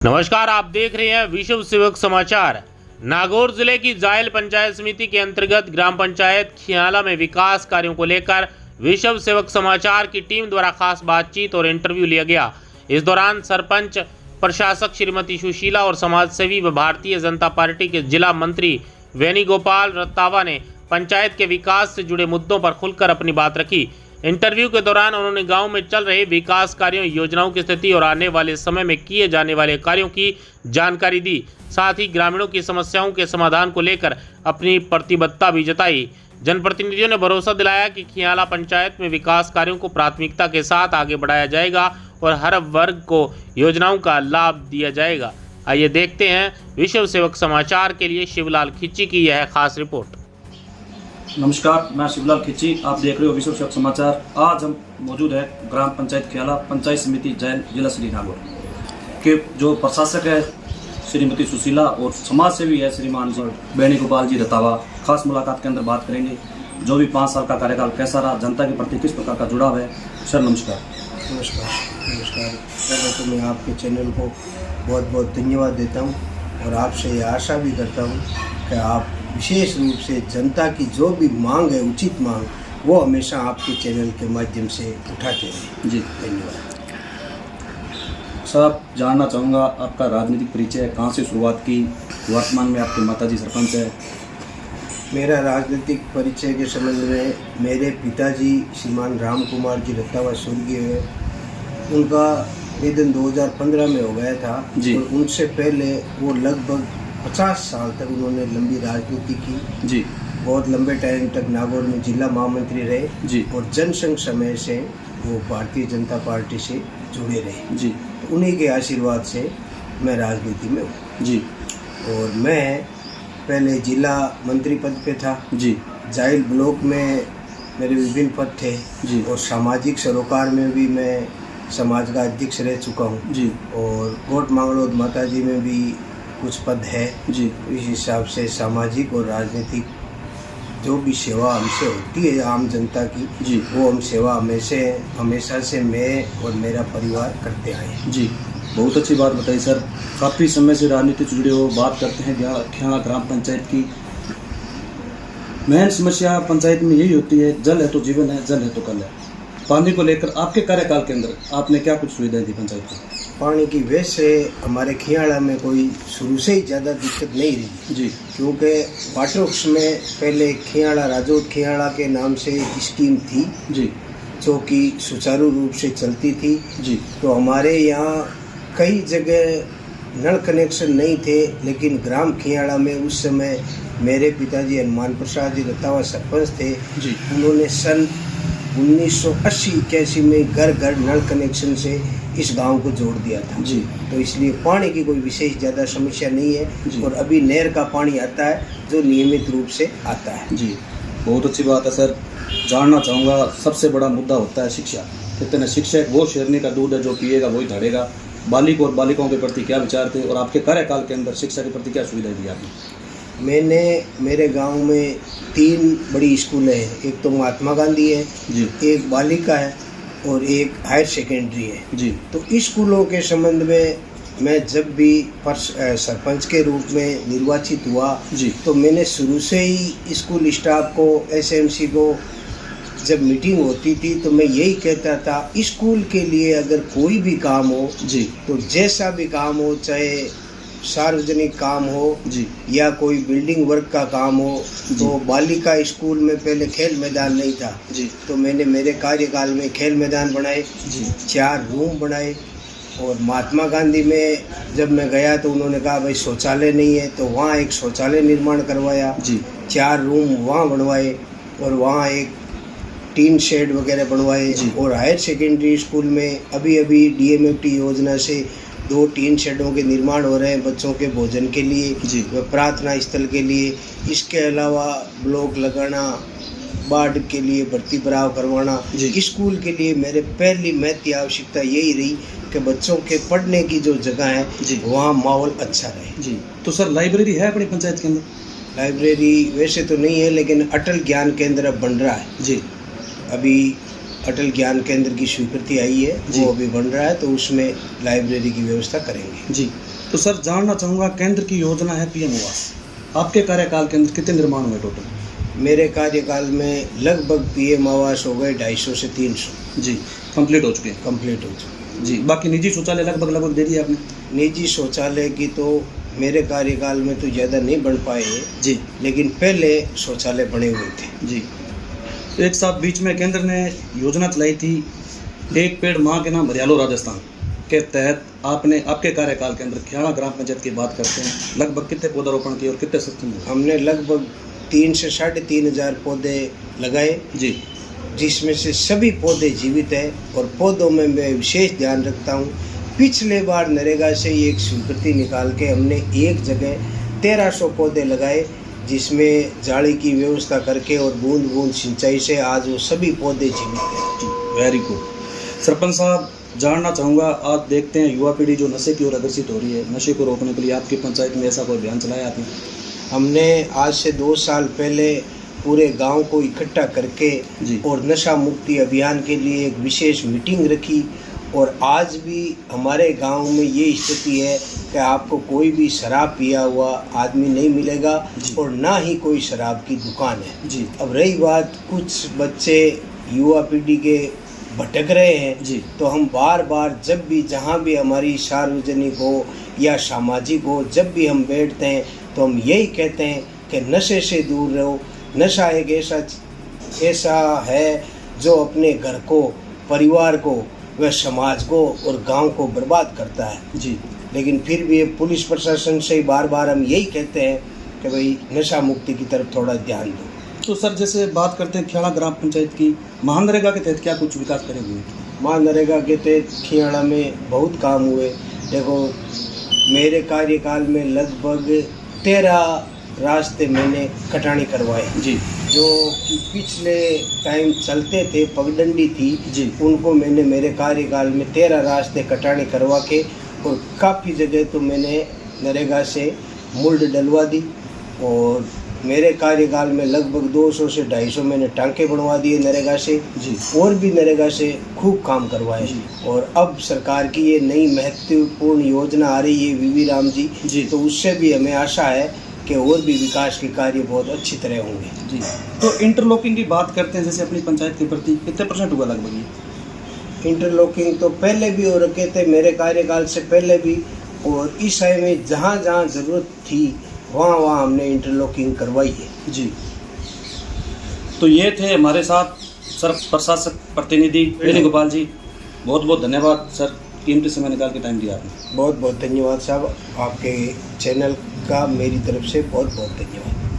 नमस्कार, आप देख रहे हैं विश्व सेवक समाचार। नागौर जिले की जायल पंचायत समिति के अंतर्गत ग्राम पंचायत खियाला में विकास कार्यों को लेकर विश्व सेवक समाचार की टीम द्वारा खास बातचीत और इंटरव्यू लिया गया। इस दौरान सरपंच प्रशासक श्रीमती सुशीला और समाज सेवी व भारतीय जनता पार्टी के जिला मंत्री वेणुगोपाल रत्तावा ने पंचायत के विकास से जुड़े मुद्दों पर खुलकर अपनी बात रखी। इंटरव्यू के दौरान उन्होंने गांव में चल रहे विकास कार्यों, योजनाओं की स्थिति और आने वाले समय में किए जाने वाले कार्यों की जानकारी दी। साथ ही ग्रामीणों की समस्याओं के समाधान को लेकर अपनी प्रतिबद्धता भी जताई। जनप्रतिनिधियों ने भरोसा दिलाया कि खियाला पंचायत में विकास कार्यों को प्राथमिकता के साथ आगे बढ़ाया जाएगा और हर वर्ग को योजनाओं का लाभ दिया जाएगा। आइए देखते हैं विश्व सेवक समाचार के लिए शिवलाल खिच्ची की यह खास रिपोर्ट। नमस्कार, मैं शिवलाल खिच्ची, आप देख रहे हो विश्व सेवक समाचार। आज हम मौजूद है ग्राम पंचायत खियाला पंचायत समिति जैन जिला श्री नागौर के जो प्रशासक है श्रीमती सुशीला और समाज सेवी है श्रीमान वेणुगोपाल जी रत्तावा। खास मुलाकात के अंदर बात करेंगे जो भी 5 साल का कार्यकाल कैसा रहा, जनता के प्रति किस प्रकार का जुड़ाव है। सर नमस्कार। नमस्कार सर, तो मैं आपके चैनल को बहुत बहुत धन्यवाद देता हूँ और आपसे ये आशा भी करता हूँ कि आप विशेष रूप से जनता की जो भी मांग है, उचित मांग, वो हमेशा आपके चैनल के माध्यम से उठाते हैं। जी धन्यवाद। सर, आप जानना चाहूँगा आपका राजनीतिक परिचय, कहाँ से शुरुआत की, वर्तमान में आपके माताजी सरपंच है। मेरा राजनीतिक परिचय के संबंध में मेरे पिताजी श्रीमान राम कुमार जी रत्तावा स्वर्गीय है, उनका निधन 2015 में हो गया था जी। और उनसे पहले वो लगभग 50 साल तक उन्होंने लंबी राजनीति की जी। बहुत लंबे टाइम तक नागौर में जिला महामंत्री रहे जी। और जनसंघ समय से वो भारतीय जनता पार्टी से जुड़े रहे जी। तो उन्हीं के आशीर्वाद से मैं राजनीति में हूँ जी। और मैं पहले जिला मंत्री पद पे था जी। जायल ब्लॉक में मेरे विभिन्न पद थे जी। और सामाजिक सरोकार में भी मैं समाज का अध्यक्ष रह चुका हूँ जी। और कोट मांगलोद माता जी में भी कुछ पद है जी। इस हिसाब से सामाजिक और राजनीतिक जो भी सेवा हमसे होती है आम जनता की जी। वो हम सेवा हमेशा से मैं और मेरा परिवार करते आए हैं। जी, बहुत अच्छी बात बताई सर। काफ़ी समय से राजनीति से जुड़े हो, बात करते हैं खियाला ग्राम पंचायत की। मेन समस्या पंचायत में यही होती है, जल है तो जीवन है, जल है तो कल है। पानी को लेकर आपके कार्यकाल के अंदर आपने क्या कुछ सुविधाएं दी पंचायत को? पानी की वैसे हमारे खियाला में कोई शुरू से ही ज़्यादा दिक्कत नहीं रही जी। क्योंकि वाटरवर्क्स में पहले खियाला राजौट खियाला के नाम से स्कीम थी जी। जो कि सुचारू रूप से चलती थी। जी। तो हमारे यहाँ कई जगह नल कनेक्शन नहीं थे, लेकिन ग्राम खियाला में उस समय मेरे पिताजी हनुमान प्रसाद जी रत्तावा सरपंच थे जी। उन्होंने सन 1980-81 में घर घर नल कनेक्शन से इस गांव को जोड़ दिया था जी। तो इसलिए पानी की कोई विशेष ज़्यादा समस्या नहीं है जी। और अभी नहर का पानी आता है जो नियमित रूप से आता है। जी, बहुत अच्छी बात है सर। जानना चाहूँगा, सबसे बड़ा मुद्दा होता है शिक्षा। कहते हैं शिक्षक वो शेरनी का दूध है, जो पिएगा वही धड़ेगा। बालिक और बालिकाओं के प्रति क्या विचार थे और आपके कार्यकाल के अंदर शिक्षा के प्रति क्या सुविधा दी आपने? मैंने मेरे गांव में 3 बड़ी स्कूलें हैं, एक तो महात्मा गांधी है जी। एक बालिका है और एक हायर सेकेंडरी है जी। तो इस स्कूलों के संबंध में मैं जब भी सरपंच के रूप में निर्वाचित हुआ जी। तो मैंने शुरू से ही स्कूल स्टाफ को, एसएमसी को, जब मीटिंग होती थी तो मैं यही कहता था स्कूल के लिए अगर कोई भी काम हो जी। तो जैसा भी काम हो, चाहे सार्वजनिक काम हो जी। या कोई बिल्डिंग वर्क का काम हो, तो बालिका स्कूल में पहले खेल मैदान नहीं था जी। तो मैंने मेरे कार्यकाल में खेल मैदान बनाए जी। 4 रूम बनाए और महात्मा गांधी में जब मैं गया तो उन्होंने कहा भाई शौचालय नहीं है तो वहाँ एक शौचालय निर्माण करवाया जी। 4 रूम वहाँ बनवाए और वहाँ एक टीन शेड वगैरह बनवाए और हायर सेकेंडरी स्कूल में अभी डीएमएफटी योजना से 2 टीन शेडों के निर्माण हो रहे हैं बच्चों के भोजन के लिए व प्रार्थना स्थल के लिए। इसके अलावा ब्लॉक लगाना, बाढ़ के लिए भर्ती भराव करवाना। स्कूल के लिए मेरे पहली महत्व आवश्यकता यही रही कि बच्चों के पढ़ने की जो जगह है वहाँ माहौल अच्छा रहे। जी। तो सर लाइब्रेरी है अपनी पंचायत के अंदर? लाइब्रेरी वैसे तो नहीं है, लेकिन अटल ज्ञान केंद्र अब बन रहा है जी। अभी अटल ज्ञान केंद्र की स्वीकृति आई है, वो अभी बन रहा है तो उसमें लाइब्रेरी की व्यवस्था करेंगे। जी। तो सर जानना चाहूँगा, केंद्र की योजना है पीएम आवास, आपके कार्यकाल के अंदर कितने निर्माण हुए टोटल? मेरे कार्यकाल में लगभग पीएम आवास हो गए 250 से 300 जी, कंप्लीट हो चुके हैं। कंप्लीट हो चुके। जी, बाकी निजी शौचालय लगभग दे दिए आपने? निजी शौचालय की तो मेरे कार्यकाल में तो ज़्यादा नहीं बन पाए जी, लेकिन पहले शौचालय बने हुए थे। जी। तो एक साथ बीच में केंद्र ने योजना चलाई थी, एक पेड़ माँ के नाम हरियालो राजस्थान के तहत आपने आपके कार्यकाल के अंदर खियाला ग्राम पंचायत की बात करते हैं, लगभग कितने पौधारोपण किए और कितने सक्षम हुए? हमने लगभग 3 से 3,500 पौधे लगाए, जी, जिसमें से सभी पौधे जीवित हैं और पौधों में मैं विशेष ध्यान रखता हूँ। पिछले बार नरेगा से एक स्वीकृति निकाल के हमने एक जगह 1300 पौधे लगाए, जिसमें जाली की व्यवस्था करके और बूंद बूंद सिंचाई से आज वो सभी पौधे जीवित हैं। Very good. सरपंच साहब, जानना चाहूँगा, आज देखते हैं युवा पीढ़ी जो नशे की ओर अग्रसित हो रही है, नशे को रोकने के लिए आपकी पंचायत में ऐसा कोई अभियान चलाया आपने? हमने आज से 2 साल पहले पूरे गांव को इकट्ठा करके जी। और नशा मुक्ति अभियान के लिए एक विशेष मीटिंग रखी, और आज भी हमारे गांव में ये स्थिति है कि आपको कोई भी शराब पिया हुआ आदमी नहीं मिलेगा और ना ही कोई शराब की दुकान है। जी। अब रही बात, कुछ बच्चे युवा पीढ़ी के भटक रहे हैं जी। तो हम बार बार जब भी जहाँ भी हमारी सार्वजनिक हो या सामाजिक हो, जब भी हम बैठते हैं तो हम यही कहते हैं कि नशे से दूर रहो। नशा एक ऐसा है जो अपने घर को, परिवार को, वह समाज को और गांव को बर्बाद करता है। जी। लेकिन फिर भी पुलिस प्रशासन से बार बार हम यही कहते हैं कि भाई नशा मुक्ति की तरफ थोड़ा ध्यान दो। तो सर, जैसे बात करते हैं खियाला ग्राम पंचायत की, मनरेगा के तहत क्या कुछ विकास करे हुए? मनरेगा के तहत खियाड़ा में बहुत काम हुए। देखो, मेरे कार्यकाल में लगभग 13 रास्ते मैंने कटानी करवाए जी, जो कि पिछले टाइम चलते थे, पगडंडी थी जी। उनको मैंने मेरे कार्यकाल में 13 रास्ते कटानी करवा के, और काफ़ी जगह तो मैंने नरेगा से मुल्ड डलवा दी, और मेरे कार्यकाल में लगभग 200 से 250 मैंने टांके बनवा दिए नरेगा से जी, और भी नरेगा से खूब काम करवाए। जी। और अब सरकार की ये नई महत्वपूर्ण योजना आ रही है वीवी राम जी, तो उससे भी हमें आशा है कि और भी विकास के कार्य बहुत अच्छी तरह होंगे। जी। तो इंटरलॉकिंग की बात करते हैं, जैसे अपनी पंचायत के प्रति कितने % हुआ लगभग ये? इंटरलॉकिंग तो पहले भी हो रखे थे, मेरे कार्यकाल से पहले भी, और इस समय में जहाँ जहाँ ज़रूरत थी वहाँ हमने इंटरलॉकिंग करवाई है। जी। तो ये थे हमारे साथ सर प्रशासक प्रतिनिधि वेणुगोपाल जी, बहुत बहुत धन्यवाद सर, कीमती समय निकाल के टाइम दिया आपने। बहुत बहुत धन्यवाद साहब, आपके चैनल का मेरी तरफ से बहुत बहुत धन्यवाद।